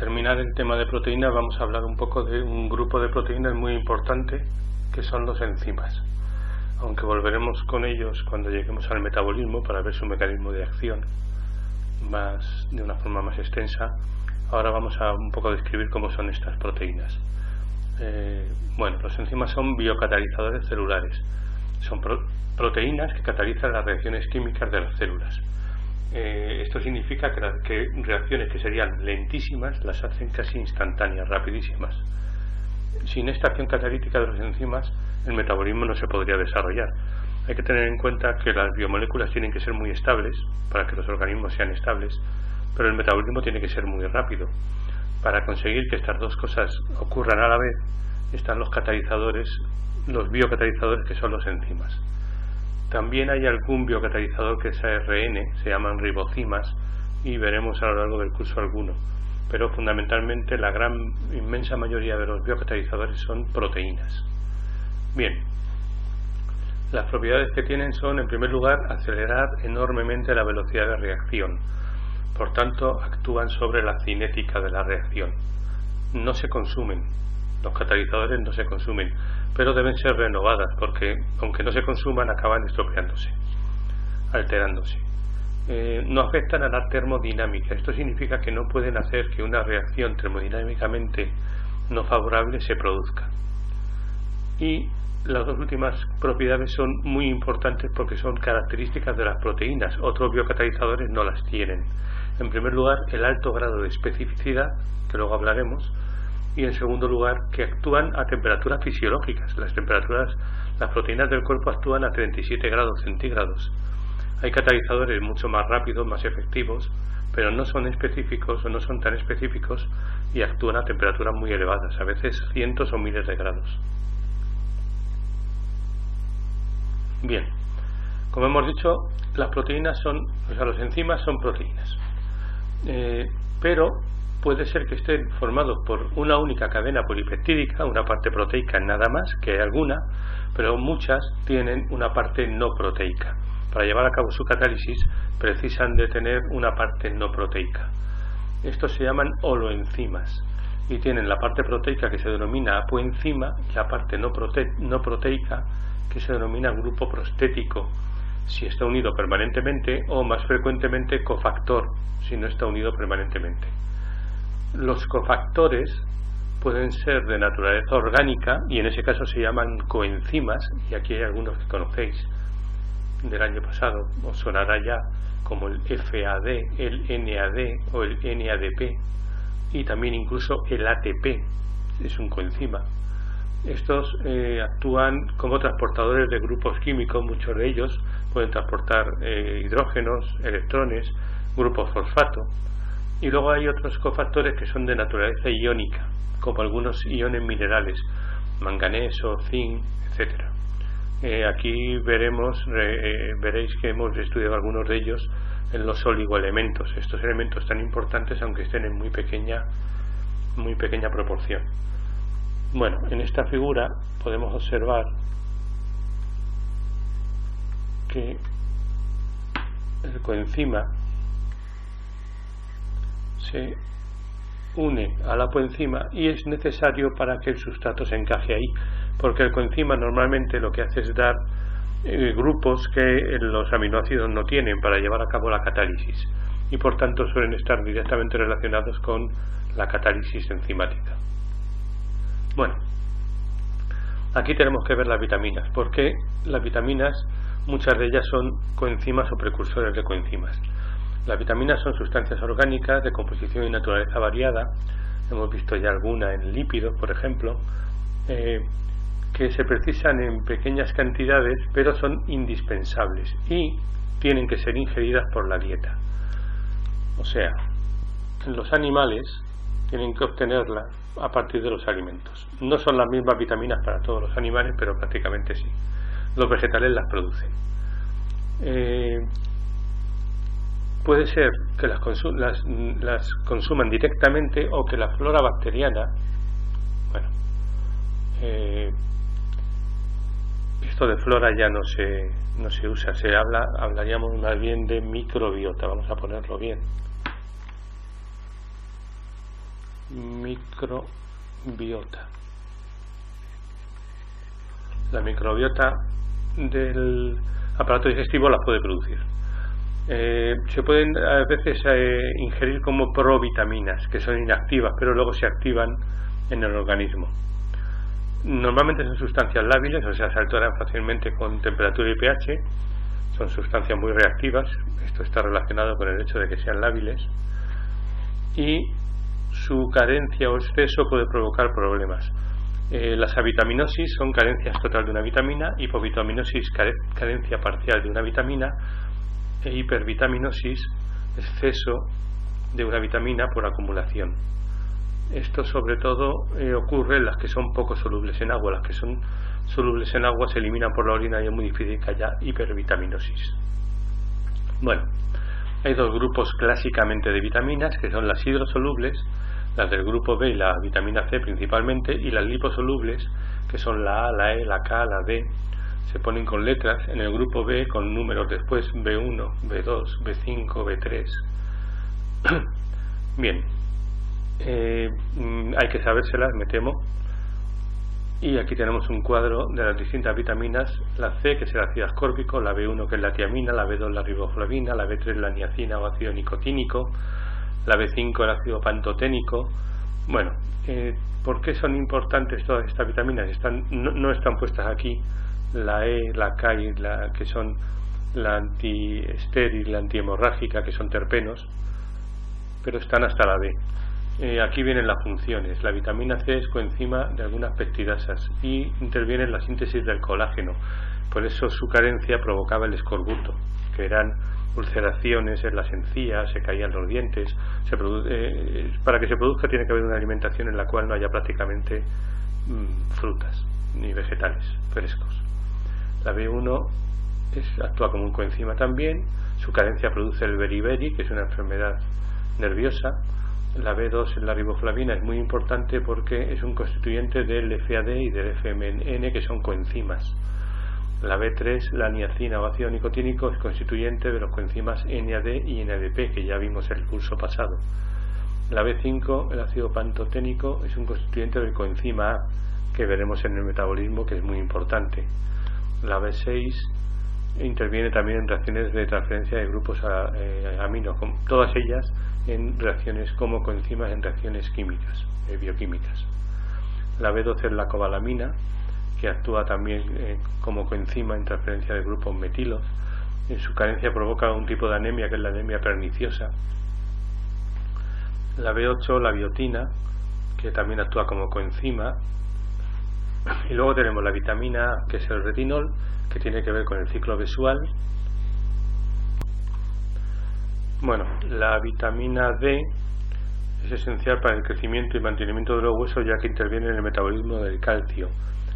terminar el tema de proteínas vamos a hablar un poco de un grupo de proteínas muy importante que son los enzimas. Aunque volveremos con ellos cuando lleguemos al metabolismo para ver su mecanismo de acción de una forma más extensa. Ahora vamos a un poco describir cómo son estas proteínas. Los enzimas son biocatalizadores celulares. Son proteínas que catalizan las reacciones químicas de las células. Esto significa que reacciones que serían lentísimas las hacen casi instantáneas, rapidísimas. Sin esta acción catalítica de las enzimas, el metabolismo no se podría desarrollar. Hay que tener en cuenta que las biomoléculas tienen que ser muy estables para que los organismos sean estables, pero el metabolismo tiene que ser muy rápido. Para conseguir que estas dos cosas ocurran a la vez, están los catalizadores, los biocatalizadores, que son los enzimas. También hay algún biocatalizador que es ARN, se llaman ribocimas, y veremos a lo largo del curso alguno. Pero fundamentalmente la inmensa mayoría de los biocatalizadores son proteínas. Bien, las propiedades que tienen son, en primer lugar, acelerar enormemente la velocidad de reacción. Por tanto, actúan sobre la cinética de la reacción. No se consumen, los catalizadores no se consumen, pero deben ser renovadas porque, aunque no se consuman, acaban estropeándose, alterándose. No afectan a la termodinámica. Esto significa que no pueden hacer que una reacción termodinámicamente no favorable se produzca. Y las dos últimas propiedades son muy importantes porque son características de las proteínas. Otros biocatalizadores no las tienen. En primer lugar, el alto grado de especificidad, que luego hablaremos, y en segundo lugar, que actúan a temperaturas fisiológicas. Las proteínas del cuerpo actúan a 37 grados centígrados. Hay catalizadores mucho más rápidos, más efectivos, pero no son específicos o no son tan específicos y actúan a temperaturas muy elevadas, a veces cientos o miles de grados. Bien, como hemos dicho, los enzimas son proteínas, pero puede ser que estén formados por una única cadena polipeptídica, una parte proteica nada más, que hay alguna, pero muchas tienen una parte no proteica. Para llevar a cabo su catálisis precisan de tener una parte no proteica. Estos se llaman holoenzimas y tienen la parte proteica que se denomina apoenzima y la parte no proteica que se denomina grupo prostético si está unido permanentemente, o más frecuentemente cofactor si no está unido permanentemente. Los cofactores pueden ser de naturaleza orgánica y en ese caso se llaman coenzimas, y aquí hay algunos que conocéis del año pasado, os sonará ya, como el FAD, el NAD o el NADP, y también incluso el ATP es un coenzima. Estos actúan como transportadores de grupos químicos. Muchos de ellos pueden transportar hidrógenos, electrones, grupos fosfato. Y luego hay otros cofactores que son de naturaleza iónica, como algunos iones minerales, manganeso, zinc, etcétera. Aquí veréis que hemos estudiado algunos de ellos en los oligoelementos, estos elementos tan importantes aunque estén en muy pequeña proporción. Bueno, en esta figura podemos observar que el coenzima se une a la apoenzima y es necesario para que el sustrato se encaje ahí, porque el coenzima normalmente lo que hace es dar grupos que los aminoácidos no tienen para llevar a cabo la catálisis, y por tanto suelen estar directamente relacionados con la catálisis enzimática. Bueno, aquí tenemos que ver las vitaminas, porque las vitaminas, muchas de ellas son coenzimas o precursores de coenzimas. Las vitaminas son sustancias orgánicas de composición y naturaleza variada. Hemos visto ya alguna en lípidos, por ejemplo, que se precisan en pequeñas cantidades, pero son indispensables y tienen que ser ingeridas por la dieta. O sea, los animales tienen que obtenerla a partir de los alimentos. No son las mismas vitaminas para todos los animales, pero prácticamente sí. Los vegetales las producen. Puede ser que las consuman directamente o que la flora bacteriana, esto de flora ya no se usa, hablaríamos más bien de microbiota, vamos a ponerlo bien. microbiota. La microbiota del aparato digestivo la puede producir. Se pueden a veces ingerir como provitaminas, que son inactivas, pero luego se activan en el organismo. Normalmente son sustancias lábiles, o sea, se alteran fácilmente con temperatura y pH. Son sustancias muy reactivas. Esto está relacionado con el hecho de que sean lábiles. Y su carencia o exceso puede provocar problemas. Las avitaminosis son carencias total de una vitamina, hipovitaminosis carencia parcial de una vitamina, e hipervitaminosis exceso de una vitamina por acumulación. Esto sobre todo ocurre en las que son poco solubles en agua. Las que son solubles en agua se eliminan por la orina y es muy difícil que haya hipervitaminosis. Bueno, hay dos grupos clásicamente de vitaminas, que son las hidrosolubles, las del grupo B y la vitamina C principalmente, y las liposolubles, que son la A, la E, la K, la D. Se ponen con letras en el grupo B con números después, B1, B2, B5, B3. Bien, hay que sabérselas, me temo. Y aquí tenemos un cuadro de las distintas vitaminas: la C, que es el ácido ascórbico; la B1, que es la tiamina; la B2, la riboflavina; la B3, la niacina o ácido nicotínico; la B5, el ácido pantoténico. Bueno, ¿por qué son importantes todas estas vitaminas? No están puestas aquí. La E, la K y la que son la antiestéril, la antihemorrágica, que son terpenos, pero están hasta la D. Aquí vienen las funciones. La vitamina C es coenzima de algunas peptidasas y interviene en la síntesis del colágeno. Por eso su carencia provocaba el escorbuto, que eran ulceraciones en las encías, se caían los dientes. Para que se produzca tiene que haber una alimentación en la cual no haya prácticamente frutas ni vegetales frescos. La B1 actúa como un coenzima también. Su carencia produce el beriberi, que es una enfermedad nerviosa. La B2, la riboflavina, es muy importante porque es un constituyente del FAD y del FMN, que son coenzimas. La B3, la niacina o ácido nicotínico, es constituyente de los coenzimas NAD y NADP, que ya vimos el curso pasado. La B5, el ácido pantoténico, es un constituyente del coenzima A, que veremos en el metabolismo, que es muy importante. La B6 interviene también en reacciones de transferencia de grupos amino, todas ellas en reacciones como coenzimas en reacciones químicas, bioquímicas. La B12 es la cobalamina, que actúa también como coenzima en transferencia de grupos metilos. En su carencia provoca un tipo de anemia, que es la anemia perniciosa. La B8, la biotina, que también actúa como coenzima. Y luego tenemos la vitamina A, que es el retinol, que tiene que ver con el ciclo visual. Bueno, la vitamina D es esencial para el crecimiento y mantenimiento de los huesos, ya que interviene en el metabolismo del calcio.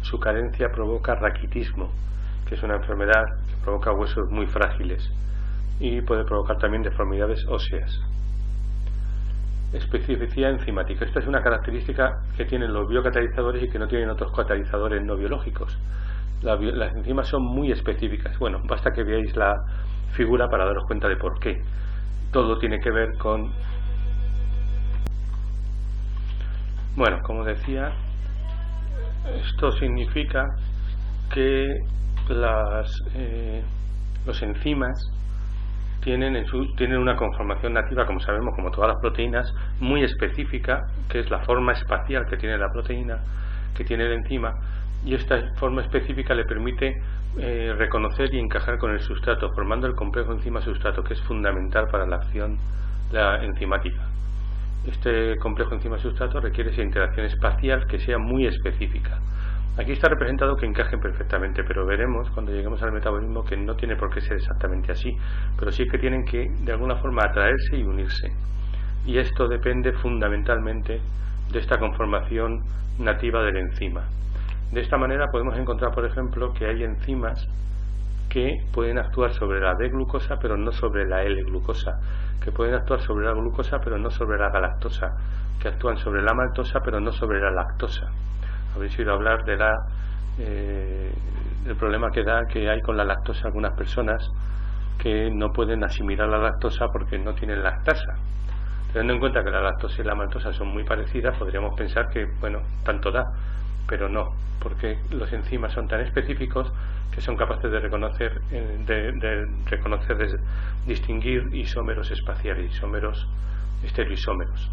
Su carencia provoca raquitismo, que es una enfermedad que provoca huesos muy frágiles y puede provocar también deformidades óseas. Especificidad enzimática. Esta es una característica que tienen los biocatalizadores y que no tienen otros catalizadores no biológicos. Las enzimas son muy específicas. Bueno, basta que veáis la figura para daros cuenta de por qué. Todo tiene que ver con... Bueno, como decía, esto significa que los enzimas tienen una conformación nativa, como sabemos, como todas las proteínas, muy específica, que es la forma espacial que tiene la proteína, que tiene la enzima, y esta forma específica le permite reconocer y encajar con el sustrato, formando el complejo enzima-sustrato, que es fundamental para la acción enzimática. Este complejo enzima-sustrato requiere esa interacción espacial que sea muy específica. Aquí está representado que encajen perfectamente, pero veremos cuando lleguemos al metabolismo que no tiene por qué ser exactamente así, pero sí que tienen que de alguna forma atraerse y unirse. Y esto depende fundamentalmente de esta conformación nativa del enzima. De esta manera podemos encontrar, por ejemplo, que hay enzimas que pueden actuar sobre la D-glucosa pero no sobre la L-glucosa, que pueden actuar sobre la glucosa pero no sobre la galactosa, que actúan sobre la maltosa pero no sobre la lactosa. Habéis oído hablar de del problema que hay con la lactosa algunas personas que no pueden asimilar la lactosa porque no tienen lactasa. Teniendo en cuenta que la lactosa y la maltosa son muy parecidas, podríamos pensar que, bueno, tanto da, pero no, porque los enzimas son tan específicos que son capaces de reconocer, distinguir isómeros espaciales, isómeros estereoisómeros.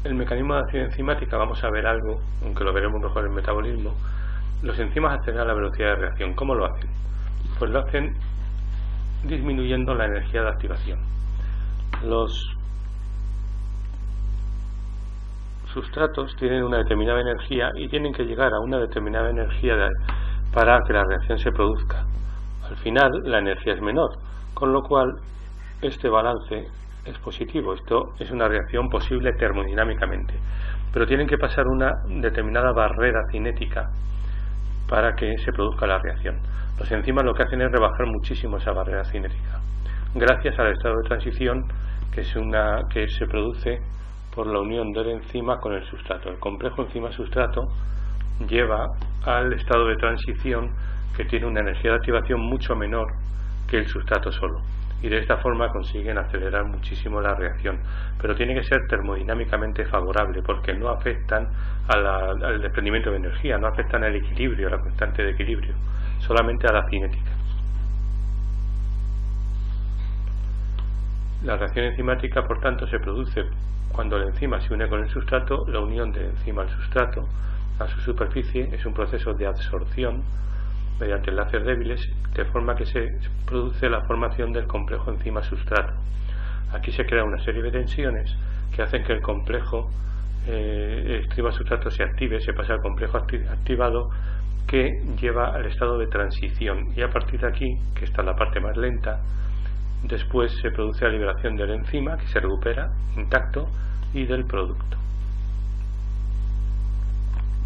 El mecanismo de acción enzimática, vamos a ver algo, aunque lo veremos mejor en el metabolismo. Los enzimas aceleran la velocidad de reacción. ¿Cómo lo hacen? Pues lo hacen disminuyendo la energía de activación. Los sustratos tienen una determinada energía y tienen que llegar a una determinada energía para que la reacción se produzca. Al final la energía es menor, con lo cual este balance es positivo. Esto es una reacción posible termodinámicamente, pero tienen que pasar una determinada barrera cinética para que se produzca la reacción. Los enzimas lo que hacen es rebajar muchísimo esa barrera cinética, gracias al estado de transición que se produce por la unión del enzima con el sustrato. El complejo enzima-sustrato lleva al estado de transición que tiene una energía de activación mucho menor que el sustrato solo, y de esta forma consiguen acelerar muchísimo la reacción, pero tiene que ser termodinámicamente favorable porque no afectan al desprendimiento de energía, no afectan al equilibrio, a la constante de equilibrio, solamente a la cinética. La reacción enzimática, por tanto, se produce cuando la enzima se une con el sustrato. La unión de enzima al sustrato a su superficie es un proceso de absorción mediante enlaces débiles, de forma que se produce la formación del complejo enzima-sustrato. Aquí se crea una serie de tensiones que hacen que el complejo enzima-sustrato se active, se pasa al complejo activado, que lleva al estado de transición, y a partir de aquí, que está la parte más lenta, después se produce la liberación del enzima, que se recupera intacto, y del producto.